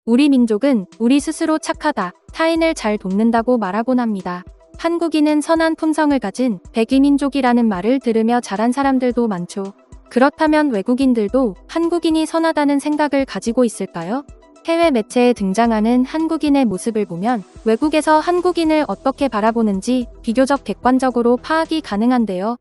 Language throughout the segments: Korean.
우리 민족은 우리 스스로 착하다, 타인을 잘 돕는다고 말하곤 합니다. 한국인은 선한 품성을 가진 백이민족이라는 말을 들으며 자란 사람들도 많죠. 그렇다면 외국인들도 한국인이 선하다는 생각을 가지고 있을까요? 해외 매체에 등장하는 한국인의 모습을 보면 외국에서 한국인을 어떻게 바라보는지 비교적 객관적으로 파악이 가능한데요.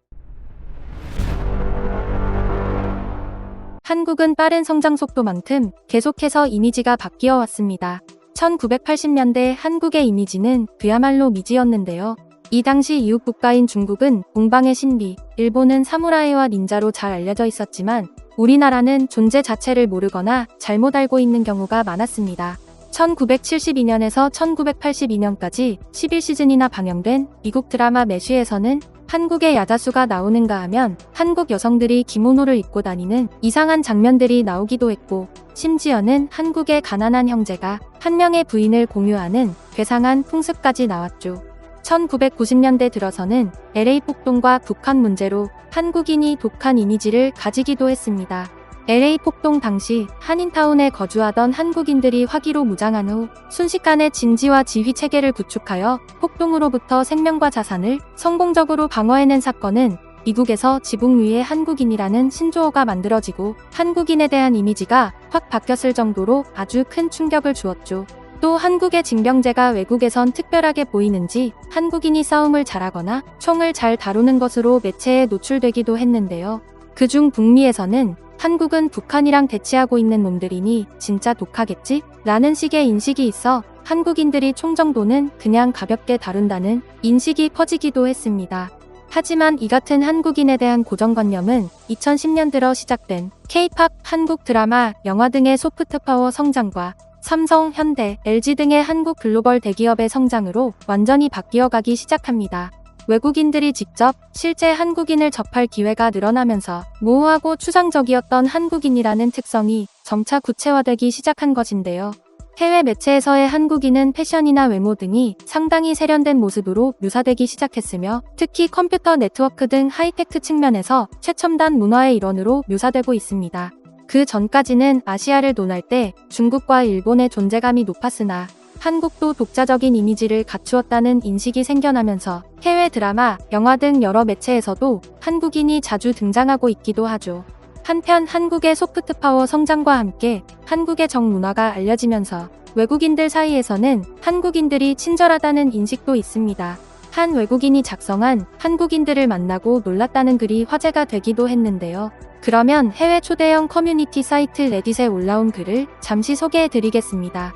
한국은 빠른 성장 속도만큼 계속해서 이미지가 바뀌어 왔습니다. 1980년대 한국의 이미지는 그야말로 미지였는데요. 이 당시 이웃 국가인 중국은 동방의 신비, 일본은 사무라이와 닌자로 잘 알려져 있었지만 우리나라는 존재 자체를 모르거나 잘못 알고 있는 경우가 많았습니다. 1972년에서 1982년까지 11시즌이나 방영된 미국 드라마 매쉬에서는 한국의 야자수가 나오는가 하면 한국 여성들이 기모노를 입고 다니는 이상한 장면들이 나오기도 했고, 심지어는 한국의 가난한 형제가 한 명의 부인을 공유하는 괴상한 풍습까지 나왔죠. 1990년대 들어서는 LA 폭동과 북한 문제로 한국인이 독한 이미지를 가지기도 했습니다. LA 폭동 당시 한인타운에 거주하던 한국인들이 화기로 무장한 후 순식간에 진지와 지휘 체계를 구축하여 폭동으로부터 생명과 자산을 성공적으로 방어해낸 사건은 미국에서 지붕 위의 한국인이라는 신조어가 만들어지고 한국인에 대한 이미지가 확 바뀌었을 정도로 아주 큰 충격을 주었죠. 또 한국의 징병제가 외국에선 특별하게 보이는지 한국인이 싸움을 잘하거나 총을 잘 다루는 것으로 매체에 노출되기도 했는데요. 그중 북미에서는 한국은 북한이랑 대치하고 있는 놈들이니 진짜 독하겠지? 라는 식의 인식이 있어 한국인들이 총 정도는 그냥 가볍게 다룬다는 인식이 퍼지기도 했습니다. 하지만 이 같은 한국인에 대한 고정관념은 2010년 들어 시작된 K-팝, 한국 드라마, 영화 등의 소프트파워 성장과 삼성, 현대, LG 등의 한국 글로벌 대기업의 성장으로 완전히 바뀌어가기 시작합니다. 외국인들이 직접 실제 한국인을 접할 기회가 늘어나면서 모호하고 추상적이었던 한국인이라는 특성이 점차 구체화되기 시작한 것인데요. 해외 매체에서의 한국인은 패션이나 외모 등이 상당히 세련된 모습으로 묘사되기 시작했으며 특히 컴퓨터 네트워크 등 하이테크 측면에서 최첨단 문화의 일원으로 묘사되고 있습니다. 그 전까지는 아시아를 논할 때 중국과 일본의 존재감이 높았으나 한국도 독자적인 이미지를 갖추었다는 인식이 생겨나면서 해외 드라마, 영화 등 여러 매체에서도 한국인이 자주 등장하고 있기도 하죠. 한편 한국의 소프트파워 성장과 함께 한국의 정문화가 알려지면서 외국인들 사이에서는 한국인들이 친절하다는 인식도 있습니다. 한 외국인이 작성한 한국인들을 만나고 놀랐다는 글이 화제가 되기도 했는데요. 그러면 해외 초대형 커뮤니티 사이트 레딧에 올라온 글을 잠시 소개해드리겠습니다.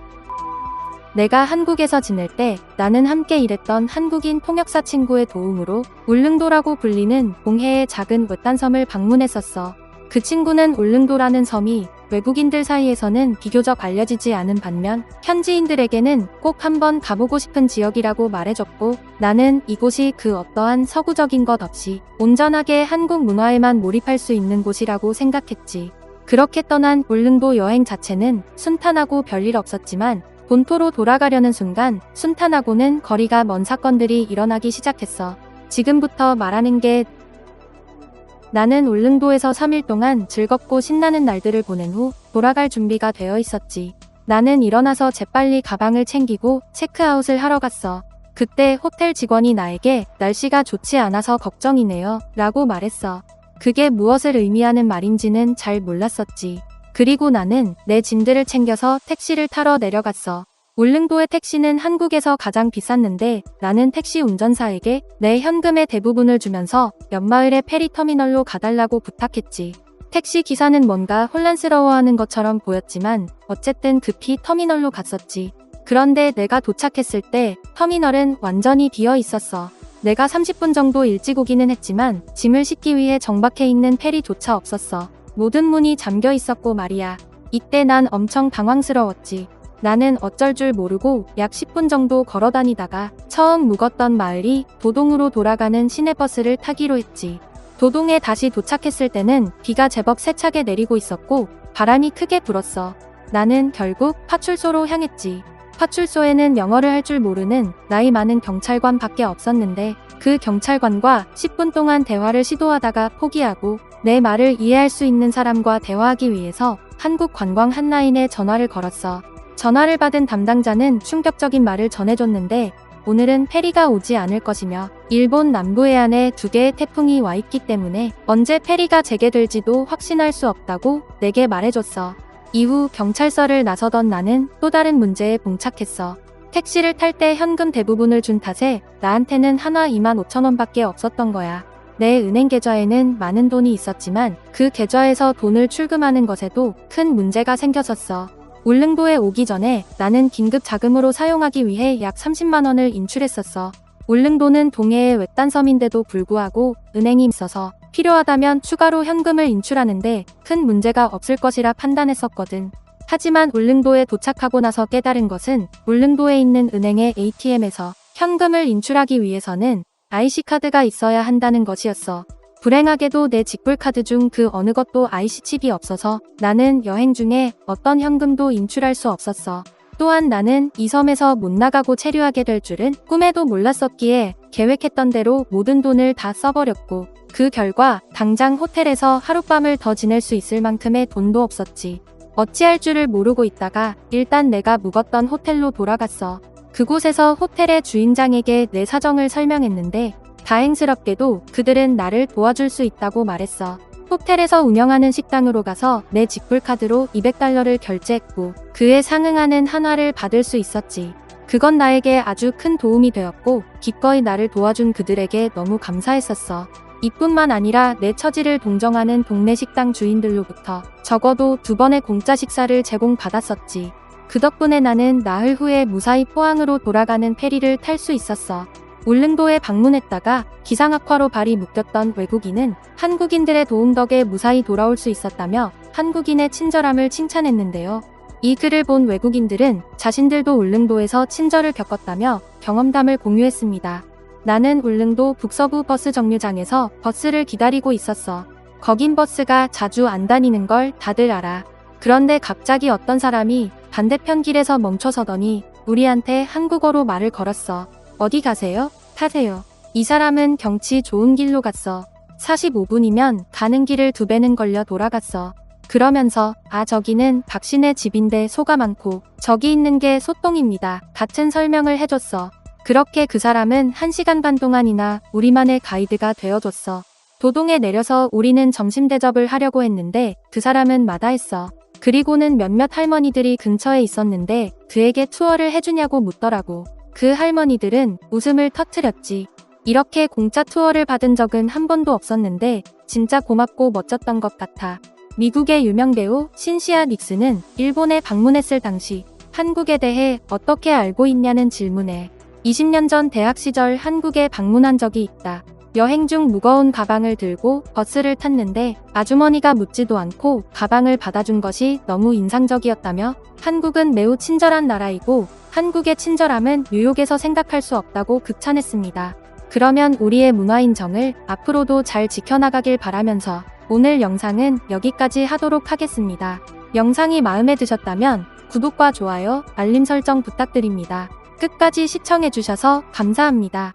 내가 한국에서 지낼 때 나는 함께 일했던 한국인 통역사 친구의 도움으로 울릉도라고 불리는 봉해의 작은 외딴 섬을 방문했었어. 그 친구는 울릉도라는 섬이 외국인들 사이에서는 비교적 알려지지 않은 반면 현지인들에게는 꼭 한번 가보고 싶은 지역이라고 말해줬고, 나는 이곳이 그 어떠한 서구적인 것 없이 온전하게 한국 문화에만 몰입할 수 있는 곳이라고 생각했지. 그렇게 떠난 울릉도 여행 자체는 순탄하고 별일 없었지만 본토로 돌아가려는 순간 순탄하고는 거리가 먼 사건들이 일어나기 시작했어. 지금부터 말하는 게 나는 울릉도에서 3일 동안 즐겁고 신나는 날들을 보낸 후 돌아갈 준비가 되어 있었지. 나는 일어나서 재빨리 가방을 챙기고 체크아웃을 하러 갔어. 그때 호텔 직원이 나에게 날씨가 좋지 않아서 걱정이네요 라고 말했어. 그게 무엇을 의미하는 말인지는 잘 몰랐었지. 그리고 나는 내 짐들을 챙겨서 택시를 타러 내려갔어. 울릉도의 택시는 한국에서 가장 비쌌는데 나는 택시 운전사에게 내 현금의 대부분을 주면서 옆마을의 페리터미널로 가달라고 부탁했지. 택시 기사는 뭔가 혼란스러워하는 것처럼 보였지만 어쨌든 급히 터미널로 갔었지. 그런데 내가 도착했을 때 터미널은 완전히 비어 있었어. 내가 30분 정도 일찍 오기는 했지만 짐을 싣기 위해 정박해 있는 페리조차 없었어. 모든 문이 잠겨 있었고 말이야. 이때 난 엄청 당황스러웠지. 나는 어쩔 줄 모르고 약 10분 정도 걸어 다니다가 처음 묵었던 마을이 도동으로 돌아가는 시내버스를 타기로 했지. 도동에 다시 도착했을 때는 비가 제법 세차게 내리고 있었고 바람이 크게 불었어. 나는 결국 파출소로 향했지. 파출소에는 영어를 할 줄 모르는 나이 많은 경찰관 밖에 없었는데 그 경찰관과 10분 동안 대화를 시도하다가 포기하고 내 말을 이해할 수 있는 사람과 대화하기 위해서 한국 관광 한라인에 전화를 걸었어. 전화를 받은 담당자는 충격적인 말을 전해줬는데 오늘은 페리가 오지 않을 것이며 일본 남부해안에 2개의 태풍이 와 있기 때문에 언제 페리가 재개될지도 확신할 수 없다고 내게 말해줬어. 이후 경찰서를 나서던 나는 또 다른 문제에 봉착했어. 택시를 탈 때 현금 대부분을 준 탓에 나한테는 한화 25,000원밖에 없었던 거야. 내 은행 계좌에는 많은 돈이 있었지만 그 계좌에서 돈을 출금하는 것에도 큰 문제가 생겼었어. 울릉도에 오기 전에 나는 긴급 자금으로 사용하기 위해 약 30만 원을 인출했었어. 울릉도는 동해의 외딴 섬인데도 불구하고 은행이 있어서 필요하다면 추가로 현금을 인출하는데 큰 문제가 없을 것이라 판단했었거든. 하지만 울릉도에 도착하고 나서 깨달은 것은 울릉도에 있는 은행의 ATM에서 현금을 인출하기 위해서는 IC카드가 있어야 한다는 것이었어. 불행하게도 내 직불카드 중 그 어느 것도 IC칩이 없어서 나는 여행 중에 어떤 현금도 인출할 수 없었어. 또한 나는 이 섬에서 못 나가고 체류하게 될 줄은 꿈에도 몰랐었기에 계획했던 대로 모든 돈을 다 써버렸고 그 결과 당장 호텔에서 하룻밤을 더 지낼 수 있을 만큼의 돈도 없었지. 어찌할 줄을 모르고 있다가 일단 내가 묵었던 호텔로 돌아갔어. 그곳에서 호텔의 주인장에게 내 사정을 설명했는데 다행스럽게도 그들은 나를 도와줄 수 있다고 말했어. 호텔에서 운영하는 식당으로 가서 내 직불카드로 200달러를 결제했고 그에 상응하는 한화를 받을 수 있었지. 그건 나에게 아주 큰 도움이 되었고 기꺼이 나를 도와준 그들에게 너무 감사했었어. 이뿐만 아니라 내 처지를 동정하는 동네 식당 주인들로부터 적어도 2번의 공짜 식사를 제공받았었지. 그 덕분에 나는 나흘 후에 무사히 포항으로 돌아가는 페리를 탈 수 있었어. 울릉도에 방문했다가 기상악화로 발이 묶였던 외국인은 한국인들의 도움 덕에 무사히 돌아올 수 있었다며 한국인의 친절함을 칭찬했는데요. 이 글을 본 외국인들은 자신들도 울릉도에서 친절을 겪었다며 경험담을 공유했습니다. 나는 울릉도 북서부 버스 정류장에서 버스를 기다리고 있었어. 거긴 버스가 자주 안 다니는 걸 다들 알아. 그런데 갑자기 어떤 사람이 반대편 길에서 멈춰서더니 우리한테 한국어로 말을 걸었어. 어디 가세요? 타세요. 이 사람은 경치 좋은 길로 갔어. 45분이면 가는 길을 2배는 걸려 돌아갔어. 그러면서 저기는 박씨네 집인데 소가 많고 저기 있는 게 소똥입니다. 같은 설명을 해줬어. 그렇게 그 사람은 1시간 반 동안이나 우리만의 가이드가 되어줬어. 도동에 내려서 우리는 점심 대접을 하려고 했는데 그 사람은 마다했어. 그리고는 몇몇 할머니들이 근처에 있었는데 그에게 투어를 해주냐고 묻더라고. 그 할머니들은 웃음을 터뜨렸지. 이렇게 공짜 투어를 받은 적은 한 번도 없었는데 진짜 고맙고 멋졌던 것 같아. 미국의 유명 배우 신시아 닉슨은 일본에 방문했을 당시 한국에 대해 어떻게 알고 있냐는 질문에 20년 전 대학 시절 한국에 방문한 적이 있다. 여행 중 무거운 가방을 들고 버스를 탔는데 아주머니가 묻지도 않고 가방을 받아준 것이 너무 인상적이었다며 한국은 매우 친절한 나라이고 한국의 친절함은 뉴욕에서 생각할 수 없다고 극찬했습니다. 그러면 우리의 문화인정을 앞으로도 잘 지켜나가길 바라면서 오늘 영상은 여기까지 하도록 하겠습니다. 영상이 마음에 드셨다면 구독과 좋아요, 알림 설정 부탁드립니다. 끝까지 시청해주셔서 감사합니다.